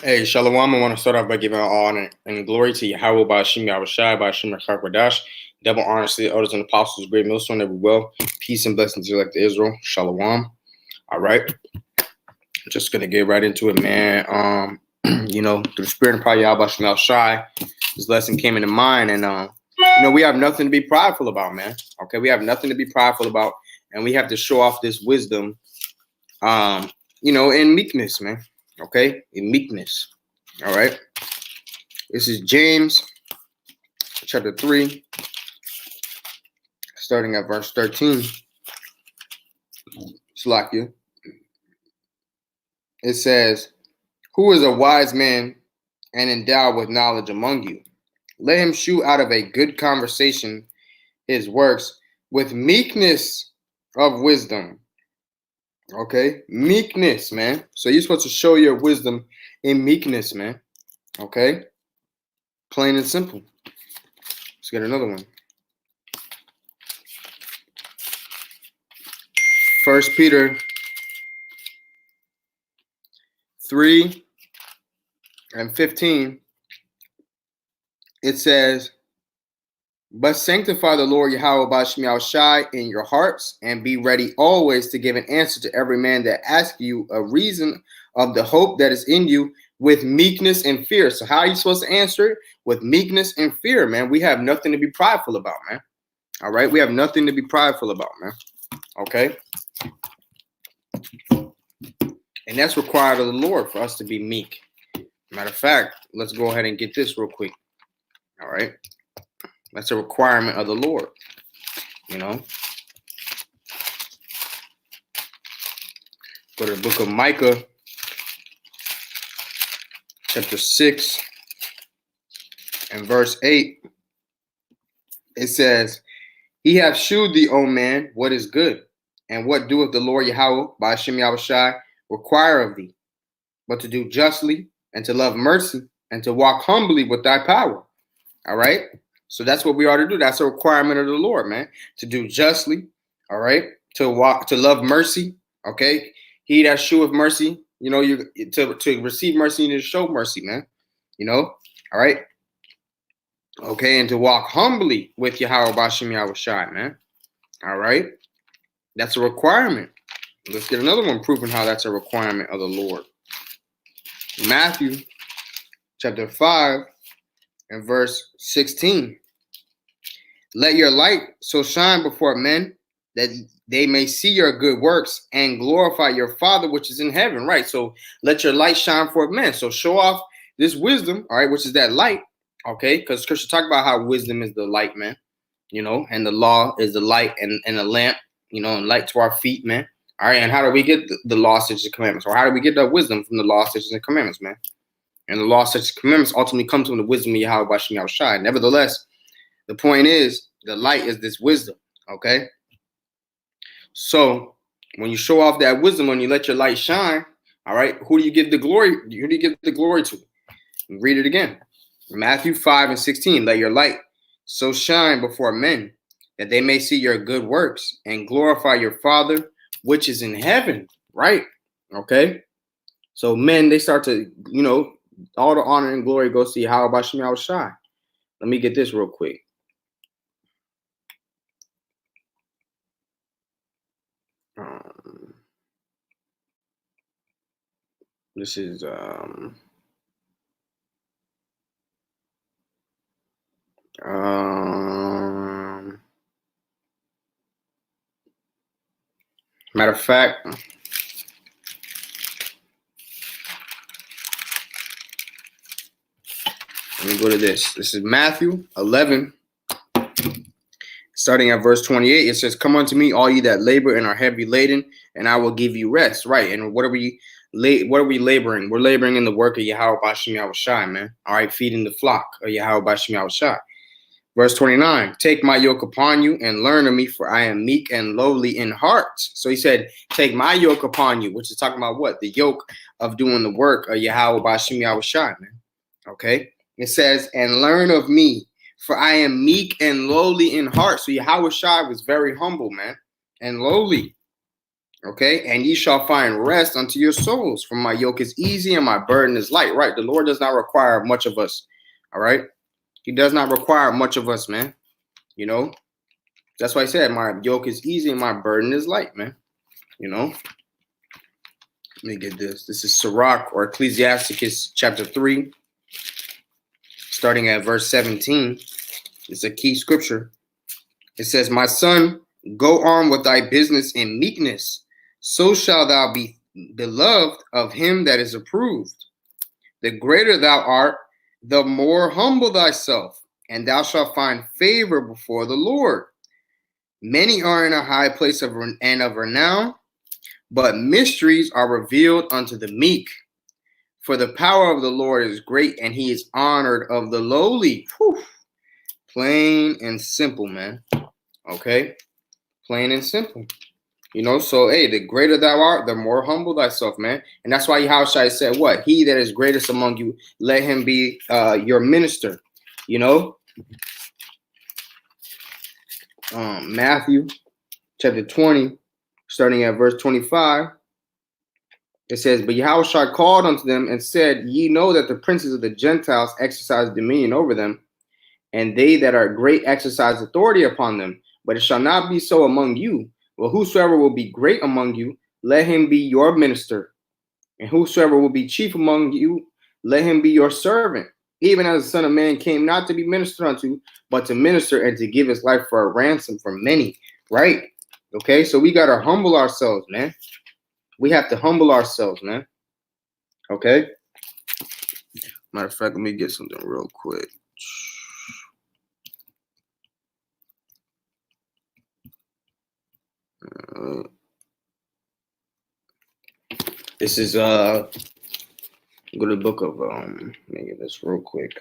Hey, Shalom. I want to start off by giving all honor and glory to Yahweh by Hashem Yahushai, by Hashem Rakakwadash. Double honor to the elders and apostles, great millstone, every well. Peace and blessings to elect Israel. Shalom. All right. Just going to get right into it, man. Through the spirit and power of Yahweh Hashem Yahushai, this lesson came into mind. And, we have nothing to be prideful about, man. Okay. We have nothing to be prideful about. And we have to show off this wisdom, in meekness, man. Okay, in meekness. All right. This is James chapter 3, starting at verse 13. Slakia. It says, "Who is a wise man and endowed with knowledge among you? Let him shew out of a good conversation his works with meekness of wisdom." Okay, meekness, man. So you're supposed to show your wisdom in meekness, man. Okay, plain and simple. Let's get another one. 1 Peter 3 and 15. It says, "But sanctify the Lord Yahweh B'Shem Yahushai in your hearts, and be ready always to give an answer to every man that asks you a reason of the hope that is in you with meekness and fear." So how are you supposed to answer it? With meekness and fear, man. We have nothing to be prideful about, man. All right? We have nothing to be prideful about, man. Okay? And that's required of the Lord for us to be meek. Matter of fact, let's go ahead and get this real quick. All right? That's a requirement of the Lord, Go to the book of Micah, chapter 6, and verse 8. It says, "He hath shewed thee, O man, what is good, and what doeth the Lord Yahweh by Hashem Yahushai require of thee, but to do justly, and to love mercy, and to walk humbly with thy power." All right? So that's what we ought to do. That's a requirement of the Lord, man. To do justly, all right? To walk, to love mercy, okay? He that sheweth mercy, to receive mercy, you need to show mercy, man. All right? Okay, and to walk humbly with Yahweh B'Shem Yahushai, man. All right? That's a requirement. Let's get another one proving how that's a requirement of the Lord. Matthew chapter 5 and verse 16. "Let your light so shine before men that they may see your good works and glorify your Father which is in heaven." Right. So let your light shine for men. So show off this wisdom, all right, which is that light. Okay, because Scripture talk about how wisdom is the light, man. And the law is the light and the lamp, and light to our feet, man. All right, and how do we get the law, statutes, and commandments? Or how do we get that wisdom from the law, statutes, and commandments, man? And the law, statutes, and commandments ultimately come from the wisdom of Yahweh B'Shem Yahushai. Nevertheless, the point is, the light is this wisdom, okay? So when you show off that wisdom, when you let your light shine, all right, who do you give the glory? Who do you give the glory to? Read it again. Matthew 5 and 16. "Let your light so shine before men that they may see your good works and glorify your Father which is in heaven." Right? Okay? So men, they start to, all the honor and glory goes to Yahweh B'Shem Yahushai. Let me get this real quick. This is matter of fact, let me go to this. This is Matthew 11, starting at verse 28. It says, "Come unto me, all ye that labor and are heavy laden, and I will give you rest." Right. And what are we laboring? We're laboring in the work of Yahweh B'Shem Yahushai, man. All right, feeding the flock of Yahweh B'Shem Yahushai. Verse 29, "Take my yoke upon you and learn of me, for I am meek and lowly in heart." So he said, take my yoke upon you, which is talking about what? The yoke of doing the work of Yahweh B'Shem Yahushai, man. Okay. It says, "And learn of me, for I am meek and lowly in heart." So Yahushai was very humble, man, and lowly. Okay, and ye shall find rest unto your souls. For my yoke is easy and my burden is light. Right, the Lord does not require much of us. All right, He does not require much of us, man. You know, that's why I said my yoke is easy and my burden is light, man. You know, let me get this. This is Sirach or Ecclesiasticus chapter 3, starting at verse 17. It's a key scripture. It says, my son, go on with thy business in meekness. So shall thou be beloved of him that is approved. The greater thou art, the more humble thyself, and thou shalt find favor before the Lord. Many are in a high place of renown, but mysteries are revealed unto the meek. For the power of the Lord is great, and he is honored of the lowly. Whew. Plain and simple, man. Okay? Plain and simple. You know, so, hey, the greater thou art, the more humble thyself, man. And that's why Yahushua said, what? He that is greatest among you, let him be your minister. You know? Matthew chapter 20, starting at verse 25. It says, but Yahushua called unto them and said, ye know that the princes of the Gentiles exercise dominion over them, and they that are great exercise authority upon them. But it shall not be so among you. Well, whosoever will be great among you, let him be your minister. And whosoever will be chief among you, let him be your servant. Even as the Son of Man came not to be ministered unto, but to minister and to give his life for a ransom for many. Right? Okay, so we got to humble ourselves, man. We have to humble ourselves, man. Okay? Matter of fact, let me get something real quick. This is go to the book of let me get this real quick.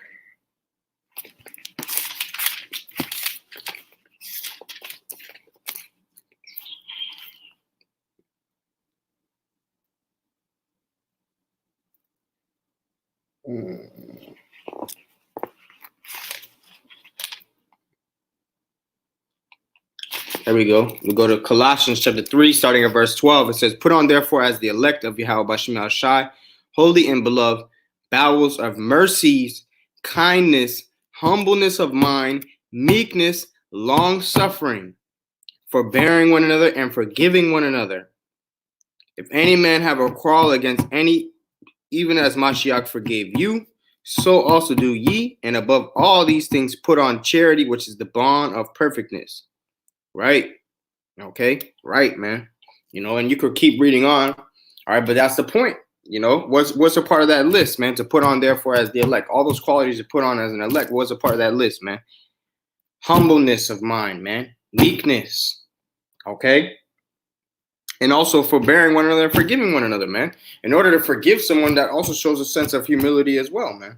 There we go. We go to Colossians chapter 3, starting at verse 12. It says, put on therefore as the elect of Yahweh Bashim Al-Shai, holy and beloved, bowels of mercies, kindness, humbleness of mind, meekness, long-suffering, forbearing one another and forgiving one another. If any man have a quarrel against any, even as Mashiach forgave you, so also do ye. And above all these things, put on charity, which is the bond of perfectness. Right? Okay? Right, man. You know, and you could keep reading on. All right, but that's the point. You know, what's a part of that list, man? To put on, therefore, as the elect. All those qualities to put on as an elect, what's a part of that list, man? Humbleness of mind, man. Meekness. Okay? And also forbearing one another and forgiving one another, man. In order to forgive someone, that also shows a sense of humility as well, man.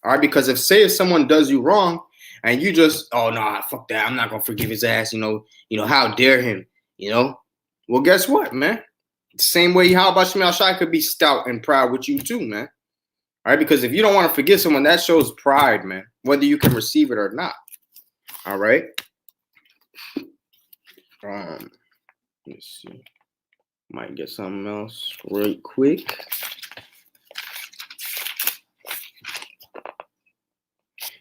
All right, because if someone does you wrong and you just, oh, nah, fuck that, I'm not going to forgive his ass, you know, how dare him, you know? Well, guess what, man? The same way how about Shemel Shai could be stout and proud with you too, man. All right, because if you don't want to forgive someone, that shows pride, man, whether you can receive it or not. All right? Let's see. Might get something else real quick.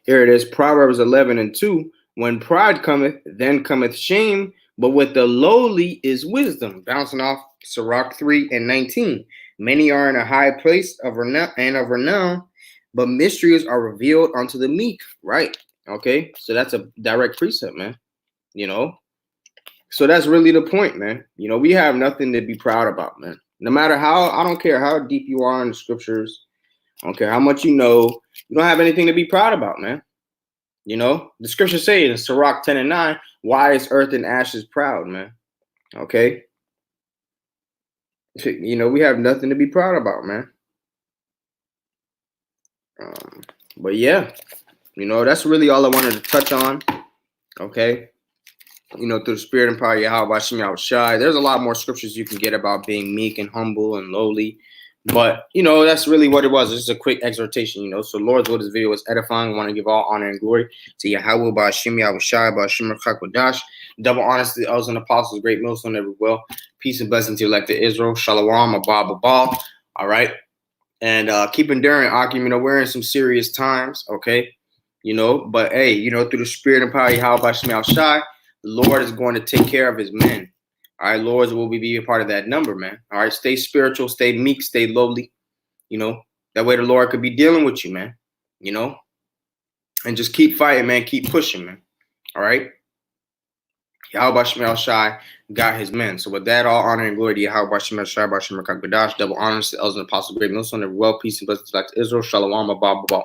Here it is, Proverbs 11:2. When pride cometh, then cometh shame, but with the lowly is wisdom. Bouncing off Sirach 3:19. Many are in a high place of renown, but mysteries are revealed unto the meek. Right? Okay, so that's a direct precept, man. You know, so that's really the point, man. You know, we have nothing to be proud about, man. No matter how, I don't care how deep you are in the scriptures. I don't care how much you know. You don't have anything to be proud about, man. You know, the scriptures say in Sirach 10:9, why is earth and ashes proud, man? Okay. You know, we have nothing to be proud about, man. But yeah, you know, that's really all I wanted to touch on. Okay. You know, through the spirit and power of Yahweh Bashim Yahushai. There's a lot more scriptures you can get about being meek and humble and lowly. But, you know, that's really what it was. It's just a quick exhortation, you know. So, Lord's will, this video was edifying. I want to give all honor and glory to Yahweh Bashim Yahushai Bashim Chakwadash. Double honors to the elders and apostles, great millstone ever will. Peace and blessings to you, elect to Israel. Shalom, abba. All right. And keep enduring, Akim. We're in some serious times, okay? But hey, through the spirit and power of Yahweh Shemel Shai, the Lord is going to take care of his men. All right, Lords will be a part of that number, man. All right, stay spiritual, stay meek, stay lowly. That way the Lord could be dealing with you, man. And just keep fighting, man. Keep pushing, man. All right. Yahweh Shemel Shai got his men. So with that, all honor and glory to Yahweh Shemel Shai, Bashim Rakak Badash, double honors to the elders and apostles, great millstone, well, peace and blessings back to Israel. Shalom, abba.